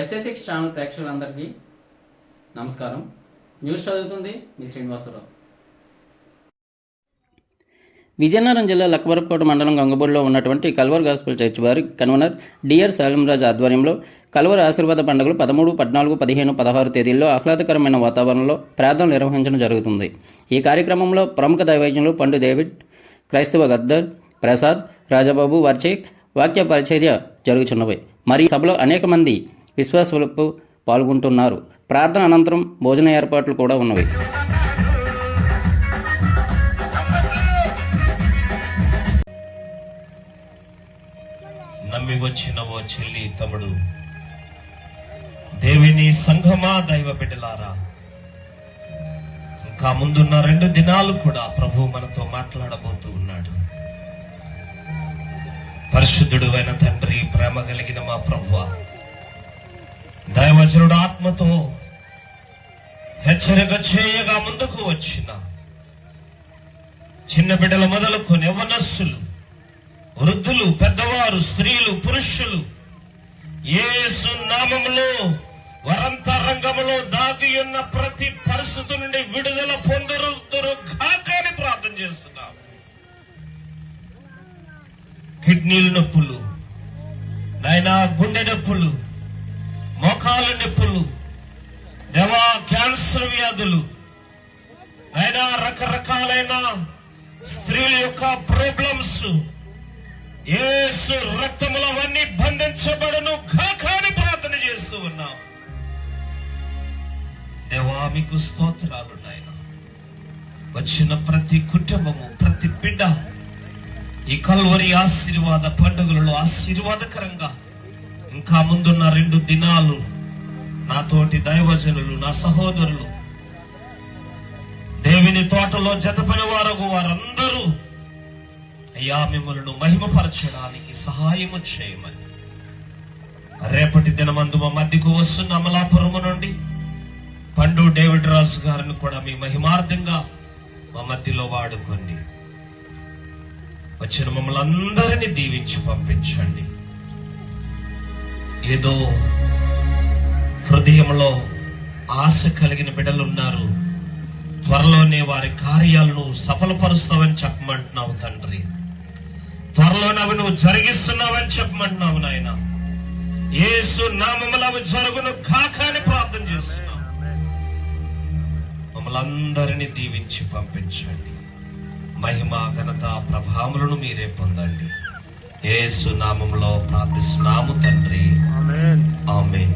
SS6 channel ప్రేక్షకులందరికీ నమస్కారం. News చదువుతుంది మీ శ్రీనివాసరావు. విజయనగరం జిల్లా లక్కవరపుకోట మండలం గంగబూడిలో ఉన్నటువంటి కల్వర్ గాస్పుల్ చర్చ్ వారి కన్వీనర్ డిఆర్ సాలింరాజు ఆధ్వర్యంలో కల్వర్ ఆశీర్వాద పండుగలు 13, 14, 15, 16 తేదీల్లో ఆహ్లాదకరమైన వాతావరణంలో ప్రార్థనలు నిర్వహించడం జరుగుతుంది. ఈ కార్యక్రమంలో ప్రముఖ దైవజ్ఞులు పండు డేవిడ్, క్రైస్తవ గద్దర్, ప్రసాద్, రాజబాబు వారిచే వాక్య పరిచర్య జరుగుతున్నవి. మరియు సభలో అనేక మంది విశ్వాసులకు పాల్గొంటున్నారు. ప్రార్థన అనంతరం భోజన ఏర్పాట్లు కూడా ఉన్నవి. నమ్మి వచ్చిన ఓ చెల్లి తమ్ముడు, దేవుని సంఘమా, దైవ బిడ్డలారా, ఇంకా ముందున్న 2 దినాలు కూడా ప్రభు మనతో మాట్లాడబోతూ ఉన్నాడు. పరిశుద్ధుడు అయిన తండ్రి, ప్రేమ కలిగిన మా ప్రభువా, దైవజనుడు ఆత్మతో హెచ్చరిక చేయగా ముందుకు వచ్చిన చిన్న బిడ్డల మొదలుకొని యవ్వనస్సులు, వృద్ధులు, పెద్దవారు, స్త్రీలు, పురుషులు యేసు నామములో వరంతరంగములో దాగి ఉన్న ప్రతి పరిస్థితి నుండి విడుదల పొందురు కాకని ప్రార్థన చేస్తున్నాం. కిడ్నీల నొప్పులు, నాయనా గుండె నొప్పులు, మోకాళ్ళ నొప్పులు, దేవా క్యాన్సర్ వ్యాధులు, అయినా రకరకాలైన స్త్రీల యొక్క ప్రాబ్లమ్స్ యేసు రక్తములో అవన్నీ బంధించబడను కాకని ప్రార్థన చేస్తూ ఉన్నాం. దేవా మీకు స్తోత్రాలు నాయన. వచ్చిన ప్రతి కుటుంబము, ప్రతి బిడ్డ ఈ కల్వరి ఆశీర్వాద పండుగలలో ఆశీర్వాదకరంగా ఇంకా ముందున్న 2 దినాలు నాతోటి దైవజనులు, నా సహోదరులు, దేవుని తోటలో జతపని వారందరూ అయ్యా మిమ్మల్ని మహిమపరచడానికి సహాయము చేయమని, రేపటి దినమందు మా మధ్యకు వస్తున్న అమలాపురము నుండి పండు డేవిడ్ రాజు గారిని కూడా మీ మహిమార్థంగా మా మధ్యలో వాడుకోండి. వచ్చిన మమ్మల్ని అందరినీ దీవించి పంపించండి. ఏదో హృదయంలో ఆశ కలిగిన బిడ్డలున్నారు, త్వరలోనే వారి కార్యాలను సఫలపరుస్తావని చెప్పమంటున్నావు తండ్రి. త్వరలోనే అవి నువ్వు జరిగిస్తున్నావని చెప్పమంటున్నావు నాయన. యేసు నామములో అవి జరుగును కాక అని ప్రార్థన చేస్తున్నావు. మమ్మల్ని అందరినీ దీవించి పంపించండి. మహిమ, ఘనత, ప్రభావములను మీరే పొందండి. యేసు నామములో ప్రార్థిస్తున్నాము తండ్రి. ఆమేన్.